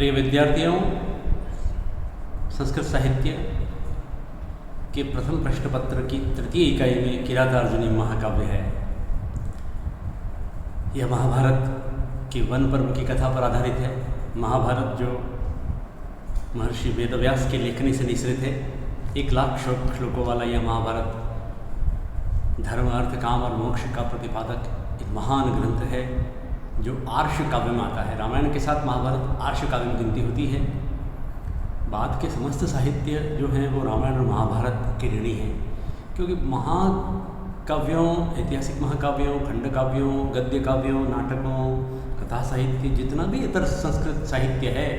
प्रिय विद्यार्थियों, संस्कृत साहित्य के प्रथम प्रश्न पत्र की तृतीय इकाई में किरातार्जुनी महाकाव्य है। यह महाभारत के वन पर्व की कथा पर आधारित है। महाभारत जो महर्षि वेदव्यास की लेखनी से निसृत है, 1,00,000 श्लोकों वाला यह महाभारत धर्म, अर्थ, काम और मोक्ष का प्रतिपादक एक महान ग्रंथ है जो आर्ष काव्य में आता है। रामायण के साथ महाभारत आर्ष काव्य में गिनती होती है। बाद के समस्त साहित्य जो हैं वो रामायण और महाभारत के ऋणी हैं, क्योंकि महाकाव्यों, ऐतिहासिक महाकाव्यों, खंड काव्यों, गद्य काव्यों, नाटकों, कथा साहित्य, जितना भी इतर संस्कृत साहित्य है,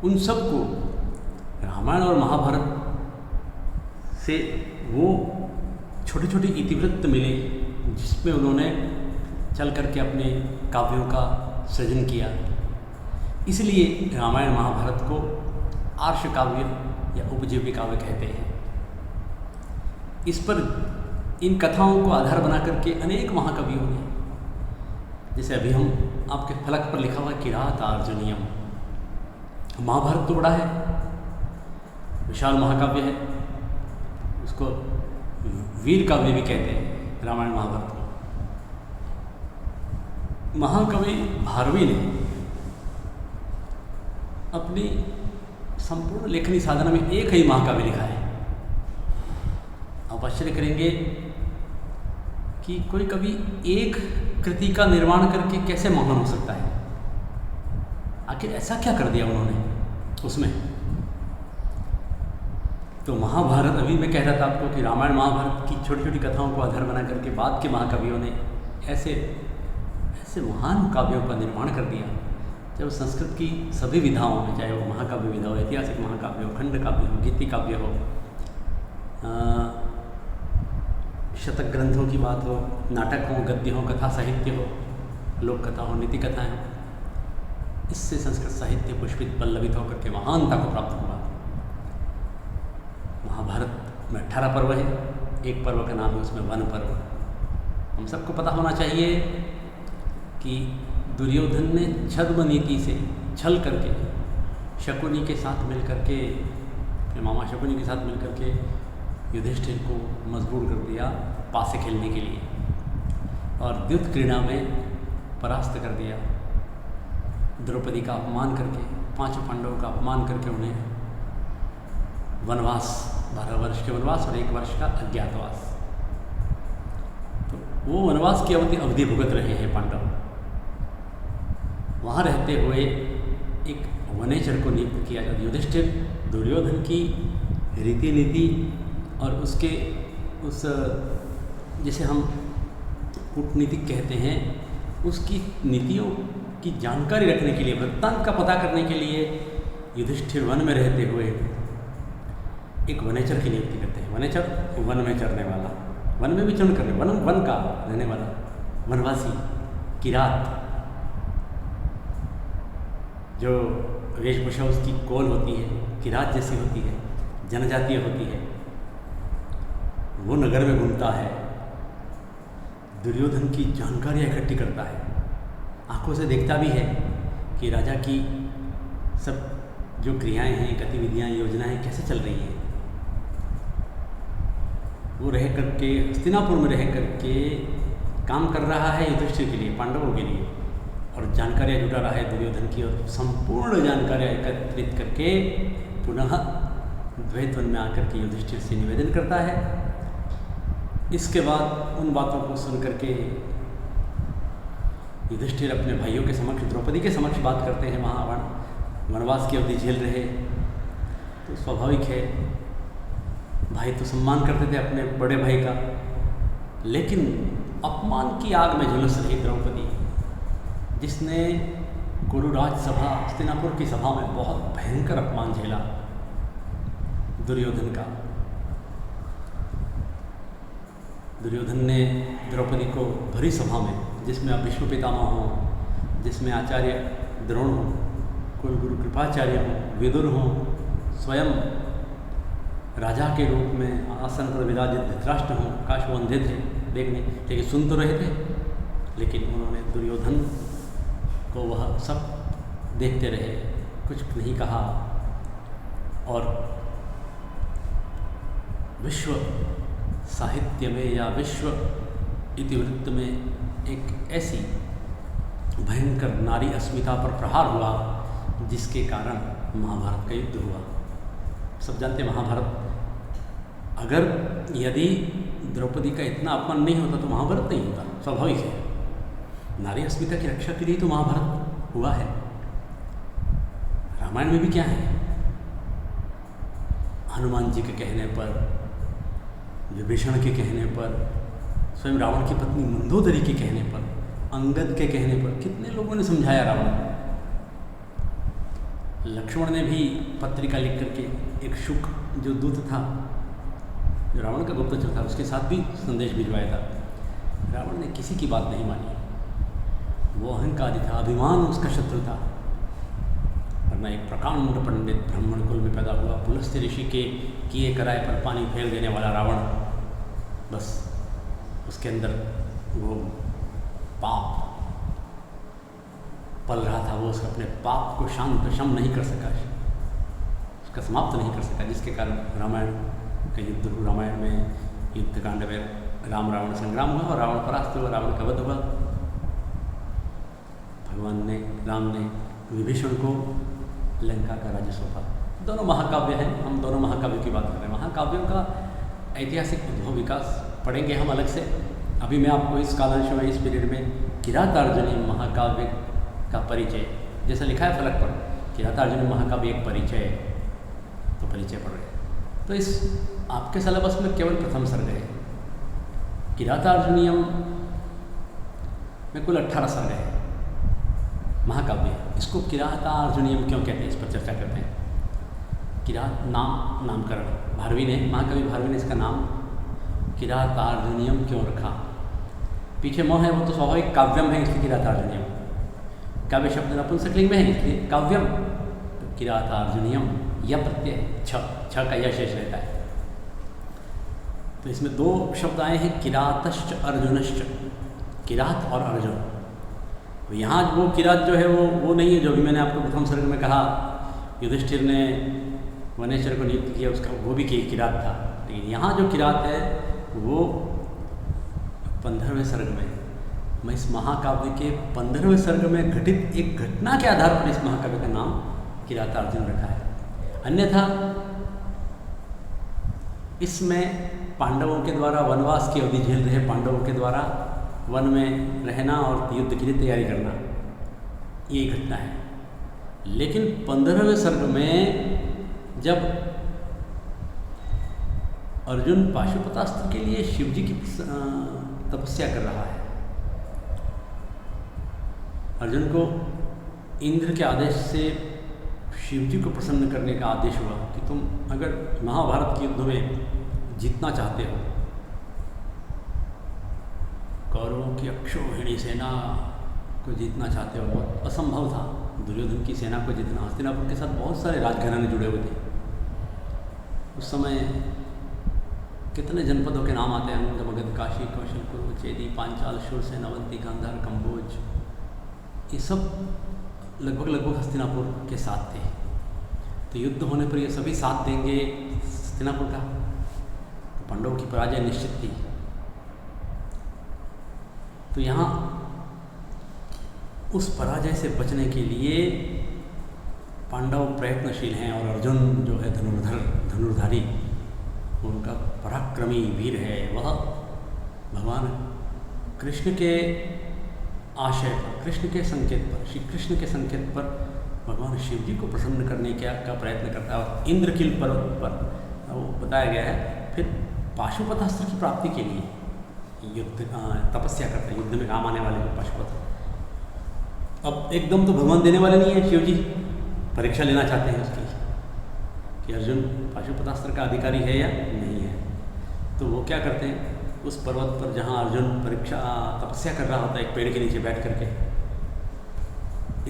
उन सबको रामायण और महाभारत से वो छोटे छोटे इतिवृत्त मिले जिसमें उन्होंने चल करके अपने काव्यों का सृजन किया। इसलिए रामायण महाभारत को आर्ष काव्य या उपजीव्य काव्य कहते हैं। इस पर इन कथाओं को आधार बना करके अनेक महाकवियों ने, जैसे अभी हम आपके फलक पर लिखा हुआ किरातार्जुनीयम, महाभारत तो बड़ा है, विशाल महाकाव्य है, उसको वीर काव्य भी कहते हैं रामायण महाभारत को। महाकवि भारवी ने अपनी संपूर्ण लेखनी साधना में एक ही महाकाव्य लिखा है। आप आश्चर्य करेंगे कि कोई कवि एक कृति का निर्माण करके कैसे महान हो सकता है। आखिर ऐसा क्या कर दिया उन्होंने उसमें। तो महाभारत, अभी मैं कह रहा था आपको कि रामायण महाभारत की छोटी छोटी कथाओं को आधार बना करके बाद के महाकवियों ने ऐसे महान काव्यों का निर्माण कर दिया, जब संस्कृत की सभी विधाओं में, चाहे वो महाकाव्य विधा हो, ऐतिहासिक महाकाव्य हो, खंड काव्य हो, गीति काव्य हो, शतक ग्रंथों की बात हो, नाटक हो, गद्य हो, कथा साहित्य हो, लोक कथा हो, नीति कथाएँ हो, इससे संस्कृत साहित्य पुष्पित पल्लवित होकर के महानता को प्राप्त हुआ। महाभारत में 18 पर्व है, एक पर्व का नाम है उसमें वन पर्व। हम सबको पता होना चाहिए कि दुर्योधन ने छद्म नीति से छल करके शकुनी के साथ मिल करके, अपने मामा शकुनी के साथ मिल करके युधिष्ठिर को मजबूर कर दिया पासे खेलने के लिए, और द्युत क्रीड़ा में परास्त कर दिया। द्रौपदी का अपमान करके, 5 पांडवों का अपमान करके उन्हें वनवास, 12 वर्ष के वनवास और 1 वर्ष का अज्ञातवास, तो वो वनवास की अवधि भुगत रहे हैं पांडव। वहाँ रहते हुए एक वनेचर को नियुक्त किया जाता। युधिष्ठिर दुर्योधन की रीति नीति और उसके उस, जिसे हम कूटनीतिक कहते हैं, उसकी नीतियों की जानकारी रखने के लिए, वृत्तांत का पता करने के लिए युधिष्ठिर वन में रहते हुए एक वनेचर की नियुक्ति करते हैं। वनेचर वन में चरने वाला, वन में विचरण करने, वन का रहने वाला, वनवासी, किरात, जो वेशभूषा उसकी कोल होती है, किरात जैसी होती है, जनजातीय होती है, वो नगर में घूमता है, दुर्योधन की जानकारियाँ इकट्ठी करता है, आंखों से देखता भी है कि राजा की सब जो क्रियाएं हैं, गतिविधियाँ, योजनाएं कैसे चल रही हैं। वो रह करके हस्तिनापुर में रह करके काम कर रहा है युधिष्ठिर के लिए, पांडवों के लिए, और जानकारियाँ जुटा रहा है दुर्योधन की, और संपूर्ण जानकारियाँ एकत्रित करके पुनः द्वैतवन में आकर के युधिष्ठिर से निवेदन करता है। इसके बाद उन बातों को सुन करके युधिष्ठिर अपने भाइयों के समक्ष, द्रौपदी के समक्ष बात करते हैं। वहाँ वनवास की अवधि झेल रहे, तो स्वाभाविक है, भाई तो सम्मान करते थे अपने बड़े भाई का, लेकिन अपमान की आग में झुलस रही द्रौपदी, जिसने कुरुराज सभा, हस्तिनापुर की सभा में बहुत भयंकर अपमान झेला दुर्योधन का। दुर्योधन ने द्रौपदी को भरी सभा में, जिसमें अब भीष्म पितामह हों, जिसमें आचार्य द्रोण हों, कुलगुरु कृपाचार्य हों, विदुर हों, स्वयं राजा के रूप में आसन पर विराजित धृतराष्ट्र हों, काश वो अंधे थे देखने, लेकिन सुन तो रहे थे, लेकिन उन्होंने दुर्योधन को वह सब देखते रहे, कुछ नहीं कहा और विश्व साहित्य में या विश्व इतिवृत्त में एक ऐसी भयंकर नारी अस्मिता पर प्रहार हुआ जिसके कारण महाभारत का युद्ध हुआ। सब जानते हैं महाभारत, अगर यदि द्रौपदी का इतना अपमान नहीं होता तो महाभारत नहीं होता, स्वाभाविक है। नारी अस्मिता की रक्षा के लिए तो महाभारत हुआ है। रामायण में भी क्या है, हनुमान जी के कहने पर, विभीषण के कहने पर, स्वयं रावण की पत्नी मंदोदरी के कहने पर, अंगद के कहने पर कितने लोगों ने समझाया रावण को। लक्ष्मण ने भी पत्रिका लिख करके एक शुक जो दूत था, जो रावण का गुप्तचर था, उसके साथ भी संदेश भिजवाया था। रावण ने किसी की बात नहीं मानी। वो अहंकारी था, अभिमान उसका शत्रु था। वरना एक प्रकांड पंडित ब्राह्मण कुल में पैदा हुआ, पुलस्त्य ऋषि के किए कराए पर पानी फेर देने वाला रावण, बस उसके अंदर वो पाप पल रहा था। वो उसका अपने पाप को शांत शम नहीं कर सका, उसका समाप्त नहीं कर सका, जिसके कारण रामायण का युद्ध, रामायण में युद्धकांड में राम रावण संग्राम हुआ और रावण परास्त हुआ, रावण का वध हुआ। भगवान ने, राम ने विभीषण को लंका का राज्य सौंपा। दोनों महाकाव्य हैं, हम दोनों महाकाव्यों की बात कर रहे हैं। महाकाव्यों का ऐतिहासिक उद्भव विकास पढ़ेंगे हम अलग से। अभी मैं आपको इस कालांश में, इस पीरियड में किरातार्जुनी महाकाव्य का परिचय, जैसा लिखा है फलक पर, किरातार्जुनी महाकाव्य एक परिचय, तो परिचय पढ़ रहे हैं। तो इस आपके सिलेबस में केवल प्रथम सर्ग है। किरातार्जुनीयम में कुल 18 सर्ग है महाकाव्य। इसको किरातार्जुनीयम क्यों कहते हैं, इस पर चर्चा करते हैं। किरात नामकरण भारवी ने, महाकवि भारवी ने इसका नाम किरातार्जुनीयम क्यों रखा। पीछे मोह है, वो तो स्वाभाविक काव्यम है, इसलिए किरातार्जुनीयम। काव्य शब्द नपुंसकलिंग में है, इसलिए काव्यम। तो किरातार्जुनीयम यह प्रत्यय छ का यह शेष रहता है। तो इसमें 2 शब्द आए हैं, किरातश्च अर्जुनश्च, किरात और अर्जुन। तो यहाँ वो किरात जो है वो नहीं है जो भी मैंने आपको प्रथम सर्ग में कहा, युधिष्ठिर ने वनेश्वर को नियुक्त किया, उसका वो भी किरात था। लेकिन यहाँ जो किरात है वो 15वें सर्ग में, मैं इस महाकाव्य के 15वें सर्ग में घटित एक घटना के आधार पर इस महाकाव्य का नाम किरातार्जुन रखा है। अन्यथा इसमें पांडवों के द्वारा वनवास की अवधि झेल रहे पांडवों के द्वारा वन में रहना और युद्ध के लिए तैयारी करना, ये घटना है। लेकिन 15वें सर्ग में जब अर्जुन पाशुपतास्त्र के लिए शिव जी की तपस्या कर रहा है, अर्जुन को इंद्र के आदेश से शिव जी को प्रसन्न करने का आदेश हुआ कि तुम अगर महाभारत के युद्ध में जीतना चाहते हो, कौरवों की अक्षोहिणी सेना को जीतना चाहते हो, बहुत असंभव था दुर्योधन की सेना को जीतना। हस्तिनापुर के साथ बहुत सारे राजघराने जुड़े हुए थे। उस समय कितने जनपदों के नाम आते हैं, अंग, मगध, काशी, कौशल, कुरु, चेदी, पांचाल, शूरसेन, अवंती, गांधार, कंबोज, ये सब लगभग हस्तिनापुर के साथ थे। तो युद्ध होने पर ये सभी साथ देंगे हस्तिनापुर का, तो पांडवों की पराजय निश्चित थी। तो यहाँ उस पराजय से बचने के लिए पांडव प्रयत्नशील हैं और अर्जुन जो है धनुर्धारी, उनका पराक्रमी वीर है, वह भगवान कृष्ण के आशय पर, कृष्ण के संकेत पर, श्री कृष्ण के संकेत पर भगवान शिव जी को प्रसन्न करने का प्रयत्न करता है। और इंद्रकील पर्वत पर वो बताया गया है, फिर पाशुपतास्त्र की प्राप्ति के लिए युद्ध तपस्या करते हैं, युद्ध में काम आने वाले जो पाशुपत। अब एकदम तो भगवान देने वाले नहीं है, शिव जी परीक्षा लेना चाहते हैं उसकी कि अर्जुन पाशुपतास्त्र का अधिकारी है या नहीं है। तो वो क्या करते हैं, उस पर्वत पर जहाँ अर्जुन तपस्या कर रहा होता है, एक पेड़ के नीचे बैठ करके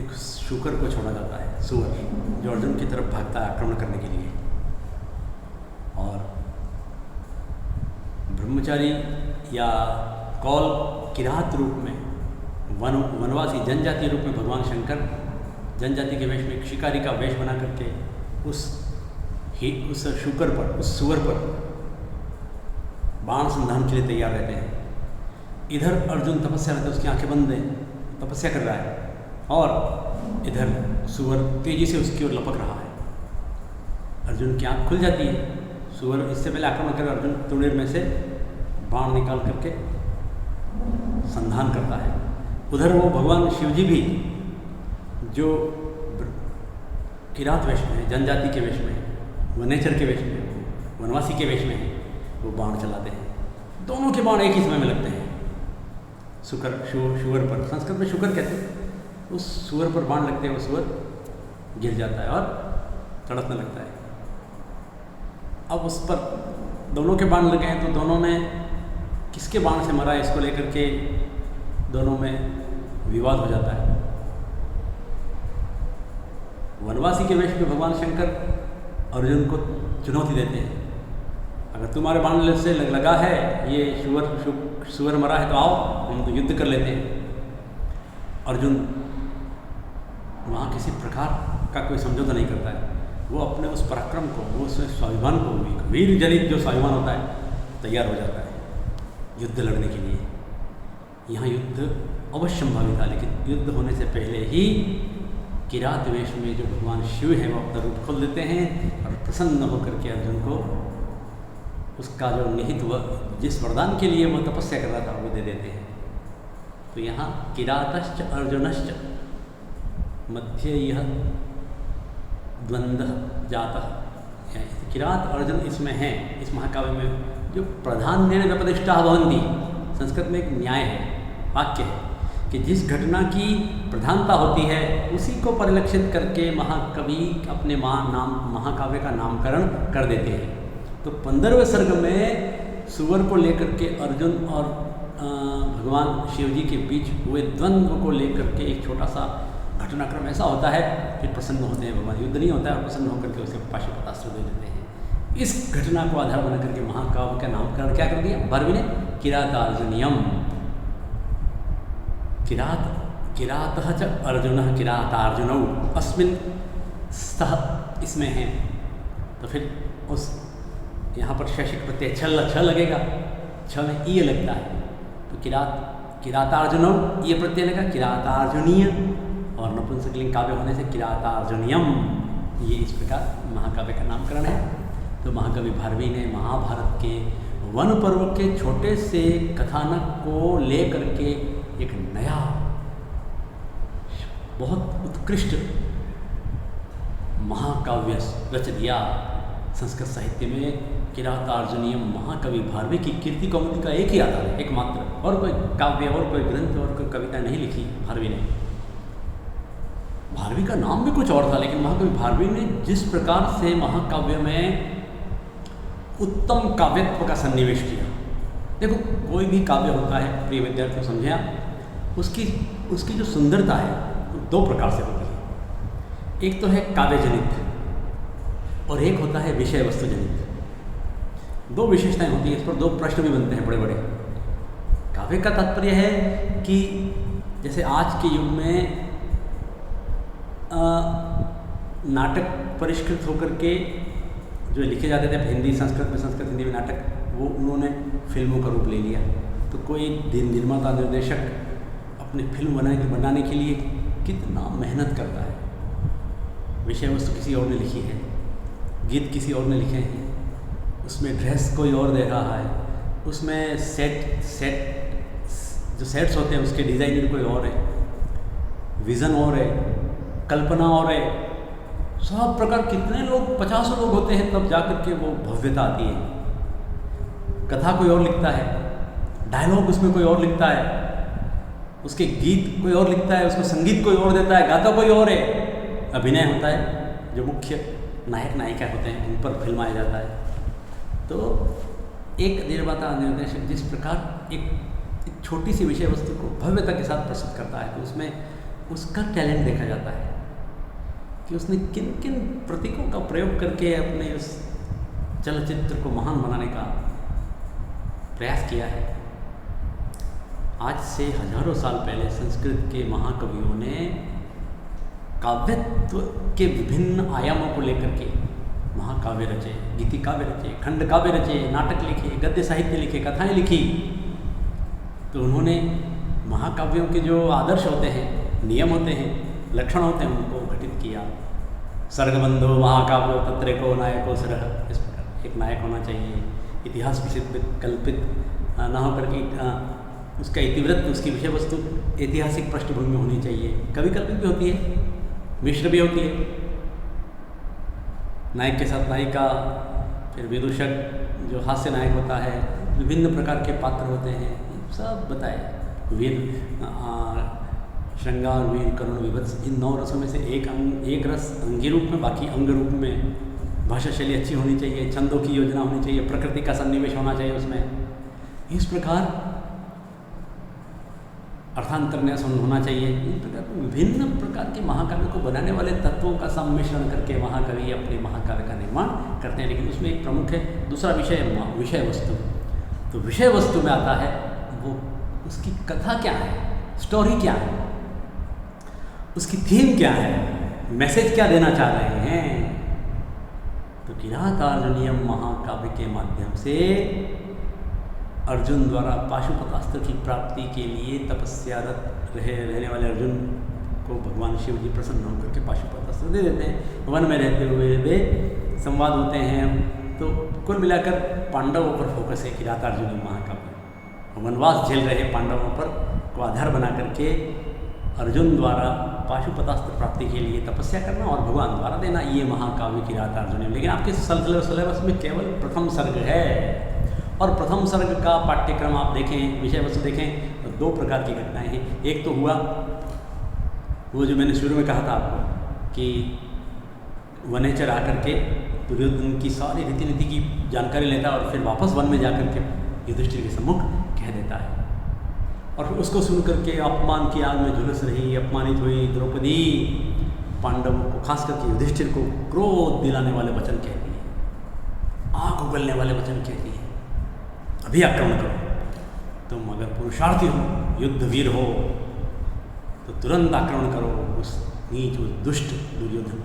एक शूकर को छोड़ा जाता है, सुअर, जो अर्जुन की तरफ भागता है आक्रमण करने के लिए। और ब्रह्मचारी या कौल किरात रूप में, वनवासी जनजातीय रूप में भगवान शंकर जनजाति के वेश में एक शिकारी का वेश बना करके उस शुकर पर, उस सुअर पर बाण संधान के लिए तैयार रहते हैं। इधर अर्जुन तपस्या रहते, उसकी आंखें बंद है, तपस्या कर रहा है, और इधर सुअर तेजी से उसकी ओर लपक रहा है। अर्जुन की आंख खुल जाती है, सुअर इससे पहले आक्रमण कर अर्जुन तुड़ीर में से बाण निकाल करके संधान करता है। उधर वो भगवान शिव जी भी जो किरात वेश में है, जनजाति के वेश में है, वनेचर के वेश में है, वनवासी के वेश में है, वो बाण चलाते हैं। दोनों के बाण एक ही समय में लगते हैं शुअर पर। संस्कृत में शुकर कहते हैं। उस सुअर पर बाण लगते हैं, वो सुअर गिर जाता है और तड़पने लगता है। अब उस पर दोनों के बाण लगे हैं, तो दोनों ने किसके बाण से मरा है इसको लेकर के दोनों में विवाद हो जाता है। वनवासी के वेश में भगवान शंकर अर्जुन को चुनौती देते हैं, अगर तुम्हारे बाण से लगा है, ये सुअर मरा है, तो आओ हम तो युद्ध कर लेते हैं। अर्जुन वहाँ किसी प्रकार का कोई समझौता नहीं करता है। वो अपने उस पराक्रम को, वो उस स्वाभिमान को, वीर जनित जो स्वाभिमान होता है, तैयार हो जाता है युद्ध लड़ने के लिए। यहाँ युद्ध अवश्य संभावित था, लेकिन युद्ध होने से पहले ही किरात वेश में जो भगवान शिव हैं वो अपना रूप खोल देते हैं और प्रसन्न होकर के अर्जुन को उसका जो निहित जिस वरदान के लिए वो तपस्या कर रहा था वो दे देते हैं। तो यहाँ किरातश्च अर्जुनश्च मध्य यह द्वंद्व जातः, किरात अर्जुन इसमें है, इस महाकाव्य में जो प्राधान्येन व्यपदिष्टाः भवन्ति, संस्कृत में एक न्याय है, वाक्य है कि जिस घटना की प्रधानता होती है उसी को परिलक्षित करके महाकवि अपने महाकाव्य का नामकरण कर देते हैं। तो 15वें सर्ग में सुअर को लेकर के अर्जुन और भगवान शिव जी के बीच हुए द्वंद्व को लेकर के एक छोटा सा घटनाक्रम ऐसा होता है, फिर प्रसन्न होते हैं भगवान। युद्ध नहीं होता है और प्रसन्न होकर के उसे पाशुपतास्त्र दे देते हैं। इस घटना को आधार बना करके महाकाव्य का नामकरण क्या कर दिया भारवी ने? किरातार्जुनियम। किरातः च अर्जुनः किरातार्जुनौ अस्मिन् स्तः, इसमें है। तो फिर उस यहाँ पर शैशिक प्रत्यय छ लगेगा, छ में ई लगता है, तो किरातार्जुनौ ये प्रत्यय लगा, किरातार्जुनीय, और नपुंसकलिंग काव्य होने से किरातार्जुनियम। ये इस प्रकार महाकाव्य का नामकरण है। तो महाकवि भारवी ने महाभारत के वन पर्व के छोटे से कथानक को लेकर के एक नया बहुत उत्कृष्ट महाकाव्य रच दिया। संस्कृत साहित्य में किरातार्जुनियम महाकवि भारवी की कीर्ति कौमुदी का एक ही आधार है, एकमात्र। और कोई काव्य और कोई ग्रंथ और कोई कविता नहीं लिखी भारवी ने। भारवी का नाम भी कुछ और था, लेकिन महाकवि भारवी ने जिस प्रकार से महाकाव्य में उत्तम काव्यत्व का सन्निवेश किया। देखो, कोई भी काव्य होता है, प्रिय विद्यार्थियों समझे आप, उसकी जो सुंदरता है वो दो प्रकार से होती है। एक तो है काव्य जनित और एक होता है विषय वस्तु जनित। दो विशेषताएं होती हैं। इस पर दो प्रश्न भी बनते हैं बड़े बड़े। काव्य का तात्पर्य है कि जैसे आज के युग में नाटक परिष्कृत होकर के जो लिखे जाते थे हिंदी संस्कृत में, संस्कृत हिंदी में नाटक, वो उन्होंने फिल्मों का रूप ले लिया। तो कोई निर्माता निर्देशक अपनी फिल्म बनाने के लिए कितना मेहनत करता है। विषय वस्तु किसी और ने लिखी है, गीत किसी और ने लिखे हैं, उसमें ड्रेस कोई और दे रहा है, उसमें सेट जो सेट्स होते हैं उसके डिज़ाइनर कोई और है, विज़न और है, कल्पना और है। सब प्रकार कितने लोग, 50 लोग होते हैं, तब जाकर के वो भव्यता आती है। कथा कोई और लिखता है, डायलॉग उसमें कोई और लिखता है, उसके गीत कोई और लिखता है, उसको संगीत कोई और देता है, गाता कोई और है, अभिनय होता है, जो मुख्य नायक नायिका होते हैं उन पर फिल्माया जाता है। तो एक निर्माता निर्देशक जिस प्रकार एक छोटी सी विषय वस्तु को भव्यता के साथ प्रस्तुत करता है, तो उसमें उसका टैलेंट देखा जाता है कि उसने किन किन प्रतीकों का प्रयोग करके अपने उस चलचित्र को महान बनाने का प्रयास किया है। आज से हजारों साल पहले संस्कृत के महाकवियों ने काव्यत्व के विभिन्न आयामों को लेकर के महाकाव्य रचे, गीति काव्य रचे, खंड काव्य रचे, नाटक लिखे, गद्य साहित्य लिखे, कथाएं लिखी। तो उन्होंने महाकाव्यों के जो आदर्श होते हैं, नियम होते हैं, लक्षण होते हैं, उनको घटित किया। सर्गबंधो महाकाव्यो तत्रेको नायको सरह, इस प्रकार एक नायक होना चाहिए, इतिहास प्रसिद्ध कल्पित न होकर के उसका इतिवृत्त, उसकी विषय वस्तु ऐतिहासिक पृष्ठभूमि में होनी चाहिए। कवि कल्पित भी होती है, मिश्र भी होती है, नायक के साथ नायिका, फिर विदूषक जो हास्य नायक होता है, विभिन्न प्रकार के पात्र होते हैं, सब बताए। वीर श्रृंगार, वीर, करुण, विभत्स, इन 9 रसों में से एक रस अंगी रूप में, बाकी अंग रूप में। भाषा शैली अच्छी होनी चाहिए, छंदों की योजना होनी चाहिए, प्रकृति का सन्निवेश होना चाहिए उसमें। इस प्रकार अर्थांतरन्यास होना चाहिए। इस प्रकार विभिन्न प्रकार के महाकाव्य को बनाने वाले तत्वों का सम्मिश्रण करके महाकवि अपने महाकाव्य का निर्माण करते हैं। लेकिन उसमें एक प्रमुख है, दूसरा विषय विषय वस्तु। तो विषय वस्तु में आता है वो उसकी कथा क्या है, स्टोरी क्या है, उसकी थीम क्या है, मैसेज क्या देना चाह रहे हैं। तो किरातार्जुनीयम महाकाव्य के माध्यम से अर्जुन द्वारा पाशुपतास्त्र की प्राप्ति के लिए तपस्यारत रहने वाले अर्जुन को भगवान शिव जी प्रसन्न होकर के पाशुपतास्त्र दे देते हैं। वन में रहते हुए वे संवाद होते हैं। तो कुल मिलाकर पांडवों पर फोकस है किरातार्जुनीय महाकाव्य। वनवास झेल रहे पांडवों पर को आधार बना करके अर्जुन द्वारा पाशुपतास्त्र प्राप्ति के लिए तपस्या करना और भगवान द्वारा देना, ये महाकाव्य किरातार्जुनीय। लेकिन आपके सिलेबस में केवल प्रथम सर्ग है, और प्रथम सर्ग का पाठ्यक्रम आप देखें, विषय वस्तु देखें, तो 2 प्रकार की घटनाएं हैं। एक तो हुआ वो जो मैंने शुरू में कहा था आपको कि वनेचर आकर के दुर्योधन की सारी रीति की जानकारी लेता है और फिर वापस वन में जाकर के युधिष्ठिर के सम्मुख कह देता है। और फिर उसको सुन करके अपमान की आग में झुलस रही, अपमानित हुई द्रौपदी पांडवों को, खास करके युधिष्ठिर को क्रोध दिलाने वाले वचन कहती है, आग उगलने वाले वचन कहती है, अभी आक्रमण करो, तुम अगर पुरुषार्थी हो, युद्ध वीर हो, तो तुरंत आक्रमण करो उस नीच, उस दुष्ट दुर्योधन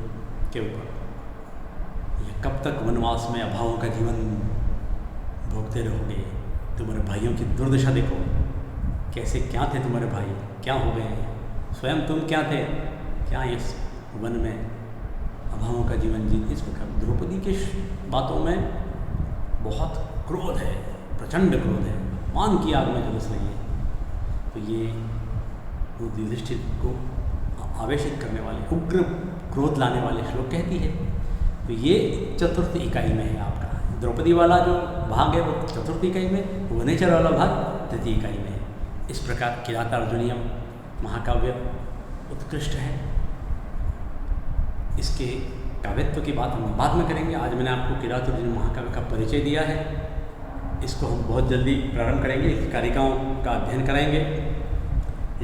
के ऊपर। ये कब तक वनवास में अभावों का जीवन भोगते रहोगे? तुम्हारे भाइयों की दुर्दशा देखो, कैसे क्या थे तुम्हारे भाई, क्या हो गए हैं, स्वयं तुम क्या थे, क्या इस वन में अभावों का जीवन जीत। इस प्रकार द्रौपदी के बातों में बहुत क्रोध है, प्रचंड क्रोध है, मान की आग में झुलस रही है। तो ये वो युधिष्ठिर को आवेशित करने वाले, उग्र क्रोध लाने वाले श्लोक कहती है। तो ये चतुर्थ इकाई में है आपका। द्रौपदी वाला जो भाग है वो चतुर्थ इकाई में, वनेचर वाला भाग तृतीय इकाई में है। इस प्रकार किरातार्जुनीयम महाकाव्य उत्कृष्ट है। इसके काव्यत्व की बात हम बाद में करेंगे। आज मैंने आपको किरातार्जुनीय महाकाव्य का परिचय दिया है। इसको हम बहुत जल्दी प्रारंभ करेंगे, इसकी कारिकाओं का अध्ययन कराएंगे।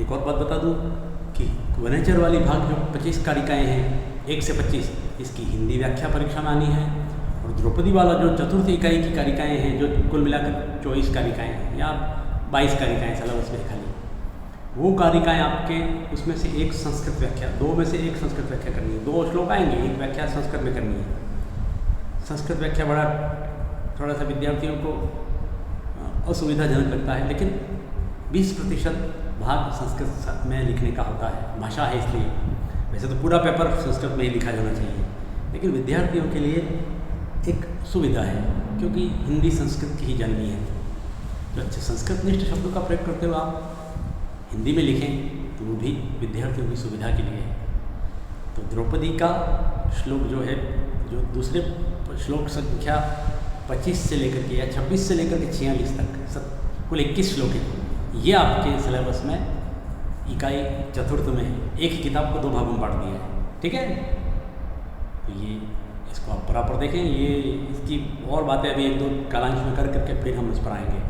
एक और बात बता दूं कि वनेचर वाली भाग जो 25 कारिकाएँ हैं, 1 से 25, इसकी हिंदी व्याख्या परीक्षा में आनी है। और द्रौपदी वाला जो चतुर्थ इकाई की कारिकाएँ हैं, जो कुल मिलाकर 24 कारिकाएँ हैं या 22 कारिकाएँ सिलेबस में खाली, वो कारिकाएँ आपके उसमें से एक संस्कृत व्याख्या, 2 में से एक संस्कृत व्याख्या करनी है। 2 श्लोक आएंगे, एक व्याख्या संस्कृत में करनी है। संस्कृत व्याख्या बड़ा थोड़ा सा विद्यार्थियों को असुविधाजनक लगता है, लेकिन 20% भाग संस्कृत में लिखने का होता है, भाषा है इसलिए। वैसे तो पूरा पेपर संस्कृत में ही लिखा जाना चाहिए, लेकिन विद्यार्थियों के लिए एक सुविधा है, क्योंकि हिंदी संस्कृत की ही जननी है। तो अच्छे संस्कृतनिष्ठ शब्दों का प्रयोग करते हुए आप हिंदी में लिखें तो वो भी विद्यार्थियों की सुविधा के लिए है। तो द्रौपदी का श्लोक जो है, जो दूसरे श्लोक संख्या 25 से लेकर के या 26 से लेकर के 46 तक कुल 21 श्लोक है। ये आपके सिलेबस में इकाई चतुर्थ में है। एक किताब को 2 भागों में बांट दिया है, ठीक है। तो ये इसको आप बराबर देखें। ये इसकी और बातें अभी 1-2 कालांश में कर करके फिर हम इस पर आएंगे,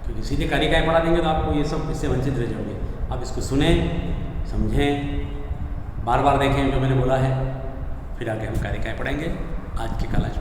क्योंकि सीधे कारिकाएँ पढ़ा देंगे तो आपको ये सब इससे वंचित रह जाओगे। आप इसको सुने, समझें, बार बार देखें जो मैंने बोला है, फिर आगे हम कारिकाएँ पढ़ेंगे। आज के कालांश